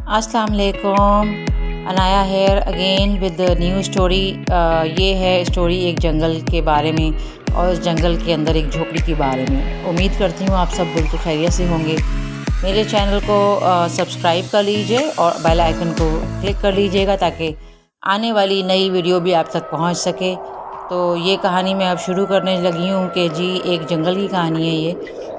السلام علیکم. Inaya here again with new story. یہ ہے اسٹوری ایک جنگل کے بارے میں اور اس جنگل کے اندر ایک جھوپڑی کے بارے میں. امید کرتی ہوں آپ سب بالکل خیریت سے ہوں گے. میرے چینل کو سبسکرائب کر لیجئے اور بیل آئیکن کو کلک کر لیجئے گا تاکہ آنے والی نئی ویڈیو بھی آپ تک پہنچ سکے. تو یہ کہانی میں اب شروع کرنے لگی ہوں کہ جی ایک جنگل کی کہانی ہے.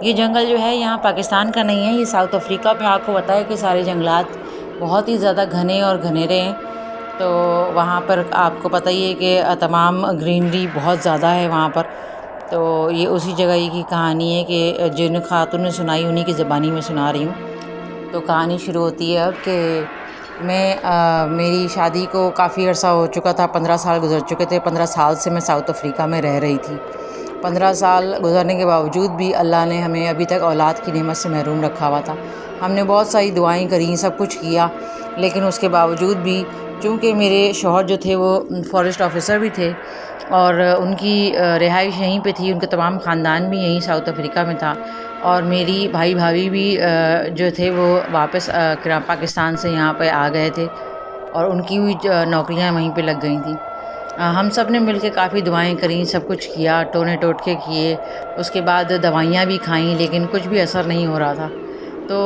یہ جنگل جو ہے یہاں پاکستان کا نہیں ہے، یہ ساؤتھ افریقہ میں. آپ کو پتہ ہے کہ سارے جنگلات بہت ہی زیادہ گھنے اور گھنیرے ہیں، تو وہاں پر آپ کو پتہ ہی ہے کہ تمام گرینری بہت زیادہ ہے وہاں پر. تو یہ اسی جگہ کی کہانی ہے کہ جن خاتون نے سنائی انہی کی زبانی میں سنا رہی ہوں. تو کہانی شروع ہوتی ہے اب کہ میری شادی کو کافی عرصہ ہو چکا تھا. 15 سال گزر چکے تھے. 15 سال سے میں ساؤتھ افریقہ میں رہ رہی تھی. 15 سال گزرنے کے باوجود بھی اللہ نے ہمیں ابھی تک اولاد کی نعمت سے محروم رکھا ہوا تھا. ہم نے بہت ساری دعائیں کریں، سب کچھ کیا، لیکن اس کے باوجود بھی چونکہ میرے شوہر جو تھے وہ فارسٹ آفیسر بھی تھے اور ان کی رہائش یہیں پہ تھی، ان کا تمام خاندان بھی یہیں ساؤتھ افریقہ میں تھا، اور میری بھائی بھابھی بھی جو تھے وہ واپس پاکستان سے یہاں پہ آ گئے تھے اور ان کی بھی نوکریاں وہیں پہ لگ گئی تھیں. ہم سب نے مل کے کافی دعائیں کریں، سب کچھ کیا، ٹونے ٹوٹکے کیے، اس کے بعد دوائیاں بھی کھائیں، لیکن کچھ بھی اثر نہیں ہو رہا تھا. تو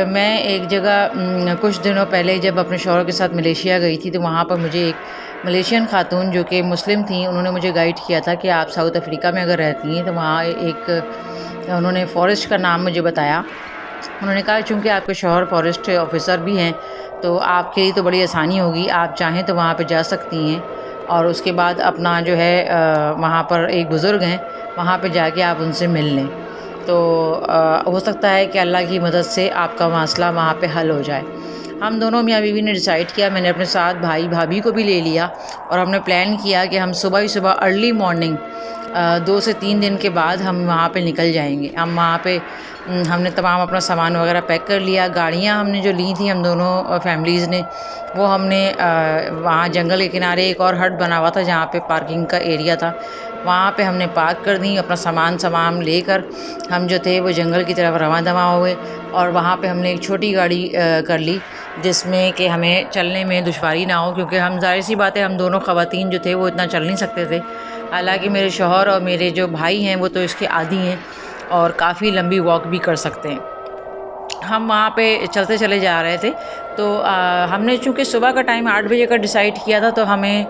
میں ایک جگہ کچھ دنوں پہلے جب اپنے شوہر کے ساتھ ملیشیا گئی تھی تو وہاں پر مجھے ایک ملیشین خاتون جو کہ مسلم تھیں، انہوں نے مجھے گائیڈ کیا تھا کہ آپ ساؤتھ افریقہ میں اگر رہتی ہیں تو وہاں ایک انہوں نے فارسٹ کا نام مجھے بتایا. انہوں نے کہا چونکہ آپ کے شوہر فارسٹ آفیسر بھی ہیں تو آپ کے لیے تو بڑی آسانی ہوگی، آپ چاہیں تو وہاں پہ جا سکتی ہیں اور اس کے بعد اپنا جو ہے وہاں پر ایک بزرگ ہیں وہاں پہ جا کے آپ ان سے مل لیں، تو ہو سکتا ہے کہ اللہ کی مدد سے آپ کا مسئلہ وہاں پہ حل ہو جائے. ہم دونوں میاں بیوی نے ڈیسائیڈ کیا، میں نے اپنے ساتھ بھائی بھابھی کو بھی لے لیا اور ہم نے پلان کیا کہ ہم صبح ہی صبح ارلی مارننگ 2 سے 3 دن کے بعد ہم وہاں پہ نکل جائیں گے. ہم وہاں پہ ہم نے تمام اپنا سامان وغیرہ پیک کر لیا. گاڑیاں ہم نے جو لی تھیں ہم دونوں فیملیز نے، وہ ہم نے وہاں جنگل کے کنارے ایک اور ہٹ بنا ہوا تھا جہاں پہ پارکنگ کا ایریا تھا، وہاں پہ ہم نے پارک کر دیں. اپنا سامان لے کر ہم جو تھے وہ جنگل کی طرف رواں دواں ہوئے اور وہاں پہ ہم نے ایک چھوٹی گاڑی کر لی جس میں کہ ہمیں چلنے میں دشواری نہ ہو، کیونکہ ہم ظاہر سی بات ہے ہم دونوں خواتین جو تھے وہ اتنا چل نہیں سکتے تھے. حالانکہ میرے شوہر اور میرے جو بھائی ہیں وہ تو اس کے عادی ہیں اور کافی لمبی واک بھی کر سکتے ہیں. ہم وہاں پہ چلتے چلے جا رہے تھے تو ہم نے چونکہ صبح کا ٹائم 8 بجے کا ڈیسائیڈ کیا تھا تو ہمیں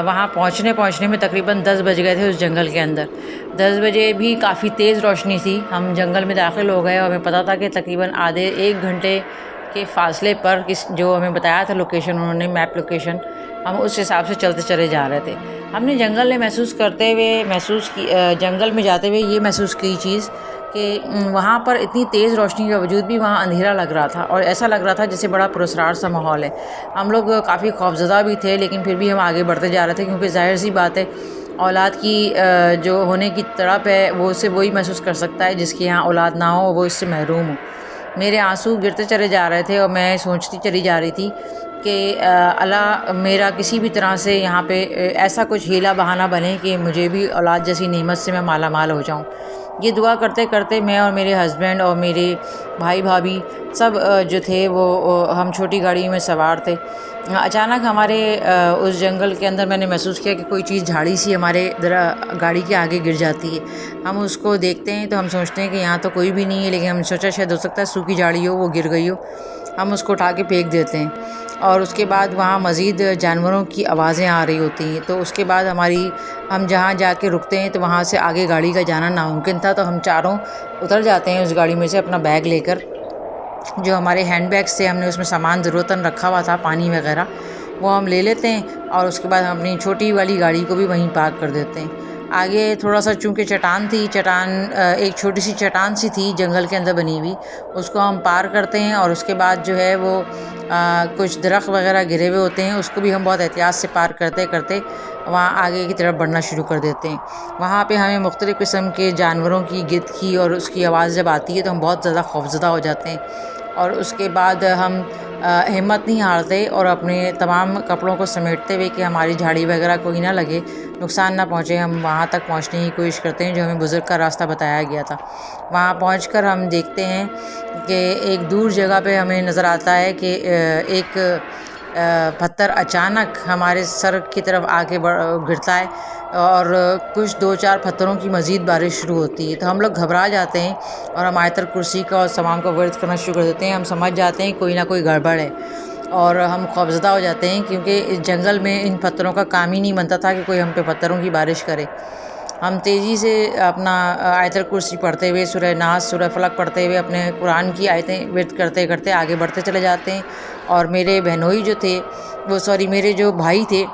وہاں پہنچنے میں تقریباً 10 بج گئے تھے اس جنگل کے اندر. 10 بجے بھی کافی تیز روشنی تھی. ہم جنگل میں داخل ہو گئے اور ہمیں پتہ تھا کہ تقریباً آدھے 1 گھنٹے کے فاصلے پر جو ہمیں بتایا تھا لوکیشن، انہوں نے میپ لوکیشن، ہم اس حساب سے چلتے چلے جا رہے تھے. ہم نے جنگل میں جنگل میں جاتے ہوئے یہ محسوس کی چیز کہ وہاں پر اتنی تیز روشنی کے باوجود بھی وہاں اندھیرا لگ رہا تھا اور ایسا لگ رہا تھا جیسے بڑا پراسرار سا ماحول ہے. ہم لوگ کافی خوفزدہ بھی تھے لیکن پھر بھی ہم آگے بڑھتے جا رہے تھے، کیونکہ ظاہر سی بات ہے اولاد کی جو ہونے کی تڑپ ہے وہ اسے وہی محسوس کر سکتا ہے جس کے یہاں اولاد نہ ہو، وہ اس سے محروم ہو. میرے آنسو گرتے چلے جا رہے تھے اور میں سوچتی چلی جا رہی تھی کہ اللہ میرا کسی بھی طرح سے یہاں پہ ایسا کچھ ہیلا بہانہ بنے کہ مجھے بھی اولاد جیسی نعمت سے میں مالا مال ہو جاؤں. یہ دعا کرتے کرتے میں اور میرے ہسبینڈ اور میرے بھائی بھابھی سب جو تھے وہ ہم چھوٹی گاڑی میں سوار تھے. اچانک ہمارے اس جنگل کے اندر میں نے محسوس کیا کہ کوئی چیز جھاڑی سی ہمارے گاڑی کے آگے گر جاتی ہے. ہم اس کو دیکھتے ہیں تو ہم سوچتے ہیں کہ یہاں تو کوئی بھی نہیں ہے، لیکن ہم نے سوچا شاید ہو سکتا ہے سوکھی جھاڑی ہو، وہ گر گئی ہو. ہم اس کو اٹھا کے پھینک دیتے ہیں اور اس کے بعد وہاں مزید جانوروں کی آوازیں آ رہی ہوتی ہیں. تو اس کے بعد ہم جہاں جا کے رکتے ہیں تو وہاں سے آگے گاڑی کا جانا ناممکن تھا، تو ہم چاروں اتر جاتے ہیں اس گاڑی میں سے اپنا بیگ لے کر. جو ہمارے ہینڈ بیگس تھے ہم نے اس میں سامان ضرورتاً رکھا ہوا تھا، پانی وغیرہ، وہ ہم لے لیتے ہیں اور اس کے بعد ہم اپنی چھوٹی والی گاڑی کو بھی وہیں پارک کر دیتے ہیں. آگے تھوڑا سا چونکہ چٹان تھی، ایک چھوٹی سی چٹان سی تھی جنگل کے اندر بنی ہوئی، اس کو ہم پار کرتے ہیں اور اس کے بعد جو ہے وہ کچھ درخت وغیرہ گرے ہوئے ہوتے ہیں، اس کو بھی ہم بہت احتیاط سے پار کرتے کرتے وہاں آگے کی طرف بڑھنا شروع کر دیتے ہیں. وہاں پہ ہمیں مختلف قسم کے جانوروں کی گدھ کی اور اس کی آواز جب آتی ہے تو ہم بہت زیادہ خوفزدہ ہو جاتے ہیں. اور اس کے بعد ہم ہمت نہیں ہارتے اور اپنے تمام کپڑوں کو سمیٹتے ہوئے کہ ہماری جھاڑی وغیرہ کوئی نہ لگے، نقصان نہ پہنچے، ہم وہاں تک پہنچنے کی کوشش کرتے ہیں جو ہمیں بزرگ کا راستہ بتایا گیا تھا۔ وہاں پہنچ کر ہم دیکھتے ہیں کہ ایک دور جگہ پہ ہمیں نظر آتا ہے کہ ایک پتھر اچانک ہمارے سر کی طرف آ کے گرتا ہے اور کچھ 2-4 پتھروں کی مزید بارش شروع ہوتی ہے، تو ہم لوگ گھبرا جاتے ہیں اور ہم آیت الکرسی کا اور تمام کا ورد کرنا شروع کر دیتے ہیں۔ ہم سمجھ جاتے ہیں کوئی نہ کوئی گڑبڑ ہے اور ہم خوفزدہ ہو جاتے ہیں، کیونکہ اس جنگل میں ان پتھروں کا کام ہی نہیں بنتا تھا کہ کوئی ہم پہ پتھروں کی بارش کرے۔ ہم تیزی سے اپنا آیت الکرسی پڑھتے ہوئے، سورہ ناس، سورہ فلق پڑھتے ہوئے اپنے قرآن کی آیتیں ورد کرتے کرتے آگے بڑھتے چلے جاتے ہیں، اور میرے بہنوئی جو تھے میرے جو بھائی تھے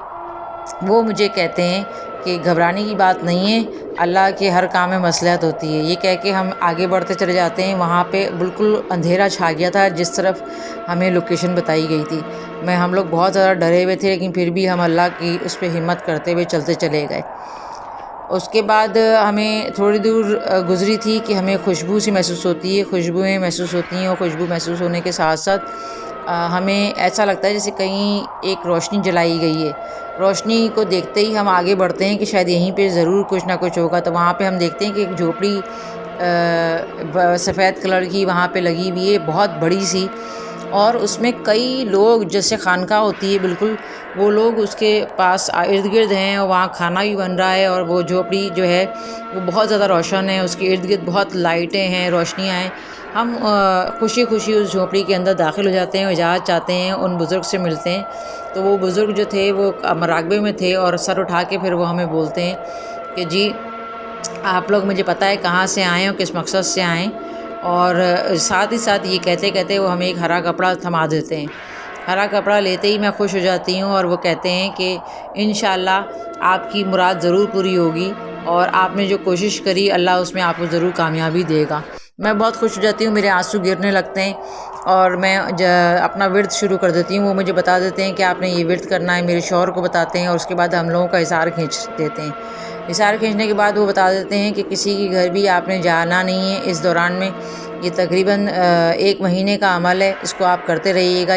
وہ مجھے کہتے ہیں کہ گھبرانے کی بات نہیں ہے، اللہ کے ہر کام میں مصلحت ہوتی ہے۔ یہ کہہ کے ہم آگے بڑھتے چلے جاتے ہیں۔ وہاں پہ بالکل اندھیرا چھا گیا تھا جس طرف ہمیں لوکیشن بتائی گئی تھی۔ ہم لوگ بہت زیادہ ڈرے ہوئے تھے، لیکن پھر بھی ہم اللہ کی اس پہ ہمت کرتے ہوئے چلتے چلے گئے۔ اس کے بعد ہمیں تھوڑی دور گزری تھی کہ ہمیں خوشبو سی محسوس ہوتی ہے، خوشبوئیں محسوس ہوتی ہیں، اور خوشبو محسوس ہونے کے ساتھ ساتھ ہمیں ایسا لگتا ہے جیسے کہیں ایک روشنی جلائی گئی ہے۔ روشنی کو دیکھتے ہی ہم آگے بڑھتے ہیں کہ شاید یہیں پہ ضرور کچھ نہ کچھ ہوگا، تو وہاں پہ ہم دیکھتے ہیں کہ ایک جھوپڑی سفید کلر کی وہاں پہ لگی ہوئی ہے، بہت بڑی سی، اور اس میں کئی لوگ، جیسے خانقاہ ہوتی ہے بالکل، وہ لوگ اس کے پاس ارد گرد ہیں، اور وہاں کھانا بھی بن رہا ہے، اور وہ جھوپڑی جو ہے وہ بہت زیادہ روشن ہے، اس کے ارد گرد بہت لائٹیں ہیں، روشنیاں ہیں۔ ہم خوشی خوشی اس جھوپڑی کے اندر داخل ہو جاتے ہیں، اجازت چاہتے ہیں، ان بزرگ سے ملتے ہیں، تو وہ بزرگ جو تھے وہ مراقبے میں تھے، اور سر اٹھا کے پھر وہ ہمیں بولتے ہیں کہ جی آپ لوگ، مجھے پتہ ہے کہاں سے آئیں اور کس مقصد سے آئیں، اور ساتھ ہی ساتھ یہ کہتے کہتے وہ ہمیں ایک ہرا کپڑا تھما دیتے ہیں۔ ہرا کپڑا لیتے ہی میں خوش ہو جاتی ہوں، اور وہ کہتے ہیں کہ انشاءاللہ آپ کی مراد ضرور پوری ہوگی، اور آپ نے جو کوشش کری اللہ اس میں آپ کو ضرور کامیابی دے گا۔ میں بہت خوش ہو جاتی ہوں، میرے آنسو گرنے لگتے ہیں، اور میں اپنا ورد شروع کر دیتی ہوں۔ وہ مجھے بتا دیتے ہیں کہ آپ نے یہ ورد کرنا ہے، میرے شوہر کو بتاتے ہیں، اور اس کے بعد ہم لوگوں کا حصار کھینچ دیتے ہیں۔ حصار کھینچنے کے بعد وہ بتا دیتے ہیں کہ کسی کی گھر بھی آپ نے جانا نہیں ہے اس دوران میں، یہ تقریباً 1 مہینے کا عمل ہے، اس کو آپ کرتے رہیے گا۔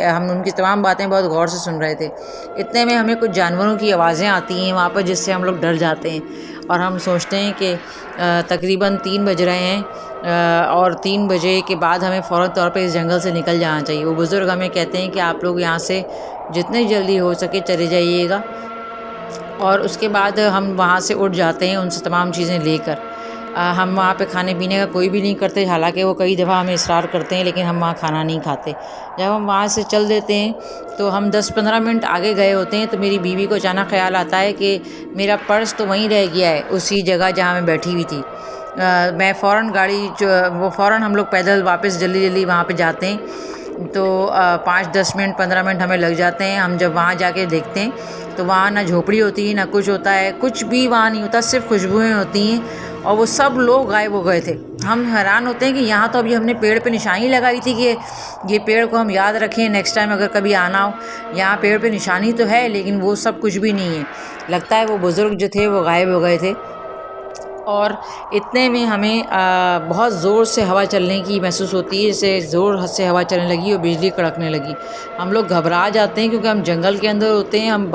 ہم ان کی تمام باتیں بہت غور سے سن رہے تھے۔ اتنے میں ہمیں کچھ جانوروں کی آوازیں آتی ہیں وہاں پر، جس سے ہم لوگ ڈر جاتے ہیں، اور ہم سوچتے ہیں کہ تقریباً 3 بج رہے ہیں، اور 3 بجے کے بعد ہمیں فوراً طور پہ اس جنگل سے نکل جانا چاہیے۔ وہ بزرگ ہمیں کہتے ہیں کہ آپ لوگ یہاں سے جتنی جلدی ہو سکے چلے جائیے گا، اور اس کے بعد ہم وہاں سے اٹھ جاتے ہیں ان سے تمام چیزیں لے کر۔ ہم وہاں پہ کھانے پینے کا کوئی بھی نہیں کرتے، حالانکہ وہ کئی دفعہ ہمیں اصرار کرتے ہیں، لیکن ہم وہاں کھانا نہیں کھاتے۔ جب ہم وہاں سے چل دیتے ہیں تو ہم 10-15 منٹ آگے گئے ہوتے ہیں، تو میری بیوی کو اچانک خیال آتا ہے کہ میرا پرس تو وہیں رہ گیا ہے، اسی جگہ جہاں میں بیٹھی ہوئی تھی۔ میں فوراً ہم لوگ پیدل واپس جلدی وہاں پہ جاتے ہیں، تو 5-10 منٹ 15 منٹ ہمیں لگ جاتے ہیں۔ ہم جب وہاں جا کے دیکھتے ہیں تو وہاں نہ جھوپڑی ہوتی ہے، نہ کچھ ہوتا ہے، کچھ بھی وہاں نہیں ہوتا، صرف خوشبوئیں ہوتی ہیں، اور وہ سب لوگ غائب ہو گئے تھے۔ ہم حیران ہوتے ہیں کہ یہاں تو ابھی ہم نے پیڑ پہ نشانی لگائی تھی کہ یہ پیڑ کو ہم یاد رکھیں، نیکسٹ ٹائم اگر کبھی آنا ہو۔ یہاں پیڑ پہ نشانی تو ہے، لیکن وہ سب کچھ بھی نہیں ہے۔ لگتا ہے وہ بزرگ جو تھے وہ غائب ہو گئے تھے، اور اتنے میں ہمیں بہت زور سے ہوا چلنے کی محسوس ہوتی ہے، جیسے زور سے ہوا چلنے لگی اور بجلی کڑکنے لگی۔ ہم لوگ گھبرا جاتے ہیں کیونکہ ہم جنگل کے اندر ہوتے ہیں، ہم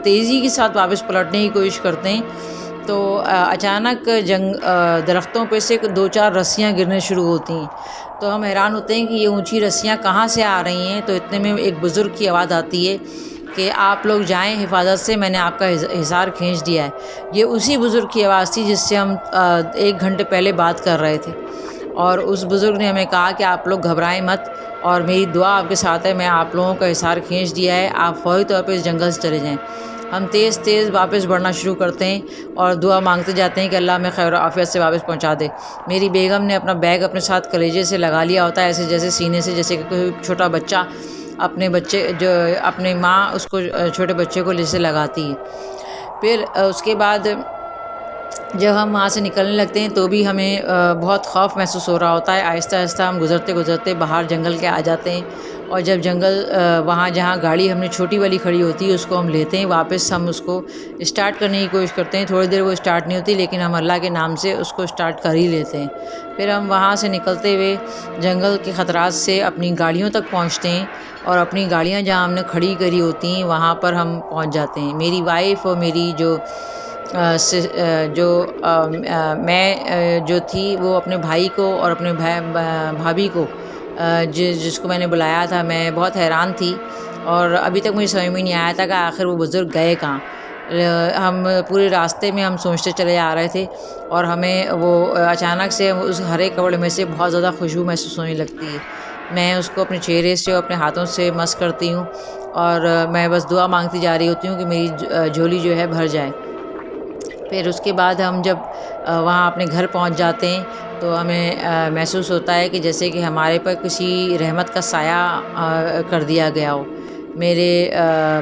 تیزی کے ساتھ واپس پلٹنے کی کوشش کرتے ہیں، تو اچانک درختوں پہ سے 2-4 رسیاں گرنے شروع ہوتی ہیں، تو ہم حیران ہوتے ہیں کہ یہ اونچی رسیاں کہاں سے آ رہی ہیں۔ تو اتنے میں ایک بزرگ کی آواز آتی ہے کہ آپ لوگ جائیں حفاظت سے، میں نے آپ کا حصار کھینچ دیا ہے۔ یہ اسی بزرگ کی آواز تھی جس سے ہم 1 گھنٹے پہلے بات کر رہے تھے، اور اس بزرگ نے ہمیں کہا کہ آپ لوگ گھبرائیں مت، اور میری دعا آپ کے ساتھ ہے، میں آپ لوگوں کا حصار کھینچ دیا ہے، آپ فوری طور پہ اس جنگل سے چلے جائیں۔ ہم تیز واپس بڑھنا شروع کرتے ہیں اور دعا مانگتے جاتے ہیں کہ اللہ ہمیں خیر و عافیت سے واپس پہنچا دے۔ میری بیگم نے اپنا بیگ اپنے ساتھ کلیجے سے لگا لیا ہوتا ہے، ایسے جیسے سینے سے، جیسے کہ کوئی چھوٹا بچہ اپنے ماں اس کو چھوٹے بچے کو جیسے لگاتی ہے۔ پھر اس کے بعد جب ہم وہاں سے نکلنے لگتے ہیں تو بھی ہمیں بہت خوف محسوس ہو رہا ہوتا ہے۔ آہستہ آہستہ ہم گزرتے باہر جنگل کے آ جاتے ہیں، اور جب جنگل وہاں جہاں گاڑی ہم نے چھوٹی والی کھڑی ہوتی ہے اس کو ہم لیتے ہیں واپس، ہم اس کو اسٹارٹ کرنے کی کوشش کرتے ہیں، تھوڑی دیر وہ اسٹارٹ نہیں ہوتی لیکن ہم اللہ کے نام سے اس کو اسٹارٹ کر ہی لیتے ہیں۔ پھر ہم وہاں سے نکلتے ہوئے جنگل کے خطرات سے اپنی گاڑیوں تک پہنچتے ہیں، اور اپنی گاڑیاں جہاں ہم نے کھڑی کری ہوتی ہیں وہاں پر ہم پہنچ جاتے ہیں۔ میری وائف اور میری میں جو تھی وہ اپنے بھائی کو اور اپنے بھابھی کو جس کو میں نے بلایا تھا، میں بہت حیران تھی اور ابھی تک مجھے سمجھ میں نہیں آیا تھا کہ آخر وہ بزرگ گئے کہاں۔ ہم پورے راستے میں ہم سوچتے چلے آ رہے تھے اور ہمیں وہ اچانک سے اس ہرے کپڑے میں سے بہت زیادہ خوشبو محسوس ہونے لگتی ہے۔ میں اس کو اپنے چہرے سے اور اپنے ہاتھوں سے مس کرتی ہوں اور میں بس دعا مانگتی جا رہی ہوتی ہوں کہ میری جھولی جو ہے بھر جائے۔ پھر اس کے بعد ہم جب وہاں اپنے گھر پہنچ جاتے ہیں تو ہمیں محسوس ہوتا ہے کہ جیسے کہ ہمارے پر کسی رحمت کا سایہ کر دیا گیا ہو۔ میرے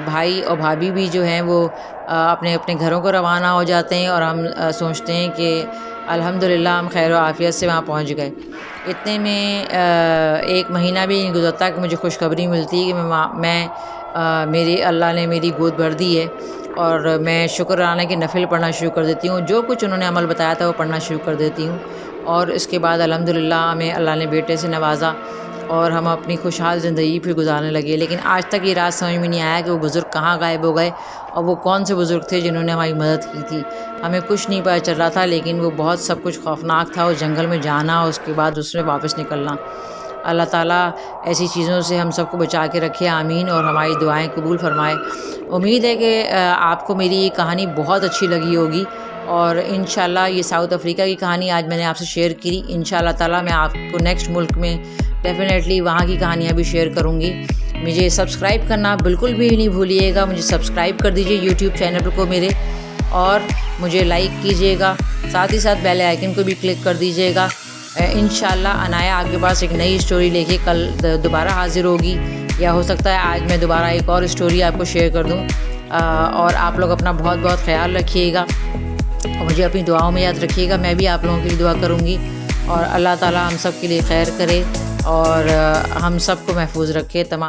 بھائی اور بھابھی بھی جو ہیں وہ اپنے اپنے گھروں کو روانہ ہو جاتے ہیں اور ہم سوچتے ہیں کہ الحمدللہ ہم خیر و عافیت سے وہاں پہنچ گئے۔ اتنے میں 1 مہینہ بھی نہیں گزرتا کہ مجھے خوشخبری ملتی ہے کہ میری اللہ نے میری گود بھر دی ہے، اور میں شکرانے کے نفل پڑھنا شروع کر دیتی ہوں۔ جو کچھ انہوں نے عمل بتایا تھا وہ پڑھنا شروع کر دیتی ہوں، اور اس کے بعد الحمدللہ ہمیں اللہ نے بیٹے سے نوازا اور ہم اپنی خوشحال زندگی پھر گزارنے لگے۔ لیکن آج تک یہ راز سمجھ میں نہیں آیا کہ وہ بزرگ کہاں غائب ہو گئے اور وہ کون سے بزرگ تھے جنہوں نے ہماری مدد کی تھی۔ ہمیں کچھ نہیں پتہ چل رہا تھا، لیکن وہ بہت سب کچھ خوفناک تھا، اس جنگل میں جانا اور اس کے بعد اس میں واپس نکلنا۔ اللہ تعالیٰ ایسی چیزوں سے ہم سب کو بچا کے رکھے، آمین، اور ہماری دعائیں قبول فرمائے۔ امید ہے کہ آپ کو میری یہ کہانی بہت اچھی لگی ہوگی، اور انشاءاللہ یہ ساؤتھ افریقہ کی کہانی آج میں نے آپ سے شیئر کی۔ انشاءاللہ تعالیٰ میں آپ کو نیکسٹ ملک میں ڈیفینیٹلی وہاں کی کہانیاں بھی شیئر کروں گی۔ مجھے سبسکرائب کرنا بالکل بھی نہیں بھولیے گا، مجھے سبسکرائب کر دیجئے یوٹیوب چینل کو میرے، اور مجھے لائک کیجئے گا، ساتھ ہی ساتھ بیل آئیکن کو بھی کلک کر دیجئے گا۔ انشاءاللہ عنایا آپ کے پاس ایک نئی اسٹوری لے کے کل دوبارہ حاضر ہوگی، یا ہو سکتا ہے آج میں دوبارہ ایک اور اسٹوری آپ کو شیئر کر دوں۔ اور آپ لوگ اپنا بہت بہت خیال رکھیے گا اور مجھے اپنی دعاؤں میں یاد رکھیے گا۔ میں بھی آپ لوگوں کے لیے دعا کروں گی، اور اللہ تعالیٰ ہم سب کے لیے خیر کرے اور ہم سب کو محفوظ رکھے۔ تمام